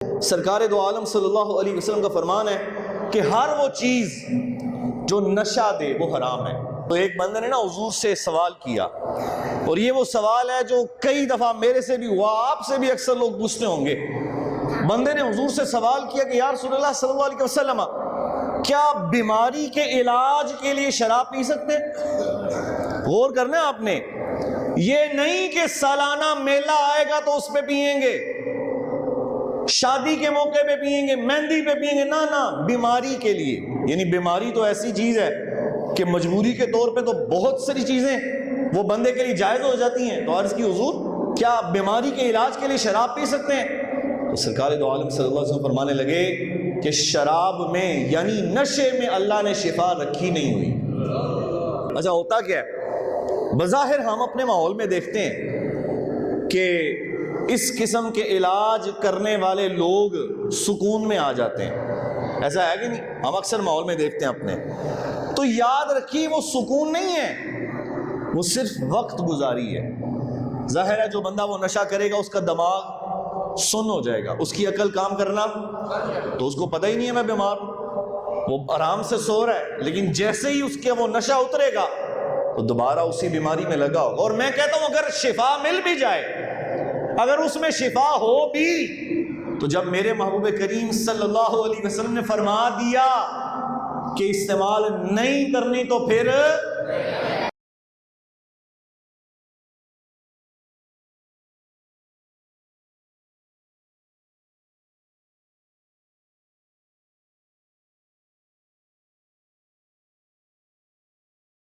سرکار دو عالم صلی اللہ علیہ وسلم کا فرمان ہے کہ ہر وہ چیز جو نشہ دے وہ حرام ہے۔ تو ایک بندے نے نا حضور سے سوال کیا، اور یہ وہ سوال ہے جو کئی دفعہ میرے سے بھی ہوا، آپ سے بھی اکثر لوگ پوچھتے ہوں گے۔ بندے نے حضور سے سوال کیا کہ یا رسول اللہ صلی اللہ علیہ وسلم، کیا بیماری کے علاج کے لیے شراب پی سکتے ہیں؟ غور کرنا ہے آپ نے، یہ نہیں کہ سالانہ میلہ آئے گا تو اس پہ پیئیں گے، شادی کے موقع پہ پیئیں گے، مہندی پہ پیئیں گے، نہ بیماری کے لیے۔ یعنی بیماری تو ایسی چیز ہے کہ مجبوری کے طور پہ تو بہت ساری چیزیں وہ بندے کے لیے جائز ہو جاتی ہیں۔ تو عرض کی حضور کیا بیماری کے علاج کے لیے شراب پی سکتے ہیں؟ تو سرکار دو عالم صلی اللہ علیہ وسلم فرمانے لگے کہ شراب میں یعنی نشے میں اللہ نے شفا رکھی نہیں ہوئی۔ اچھا ہوتا کیا ہے؟ بظاہر ہم اپنے ماحول میں دیکھتے ہیں کہ اس قسم کے علاج کرنے والے لوگ سکون میں آ جاتے ہیں، ایسا ہے کہ نہیں؟ ہم اکثر ماحول میں دیکھتے ہیں اپنے، تو یاد رکھیے وہ سکون نہیں ہے، وہ صرف وقت گزاری ہے۔ ظاہر ہے جو بندہ وہ نشہ کرے گا اس کا دماغ سن ہو جائے گا، اس کی عقل کام کرنا تو اس کو پتہ ہی نہیں ہے میں بیمار ہوں، وہ آرام سے سو رہا ہے، لیکن جیسے ہی اس کے وہ نشہ اترے گا تو دوبارہ اسی بیماری میں لگا ہوگا۔ اور میں کہتا ہوں اگر شفا مل بھی جائے، اگر اس میں شفا ہو بھی، تو جب میرے محبوب کریم صلی اللہ علیہ وسلم نے فرما دیا کہ استعمال نہیں کرنی تو پھر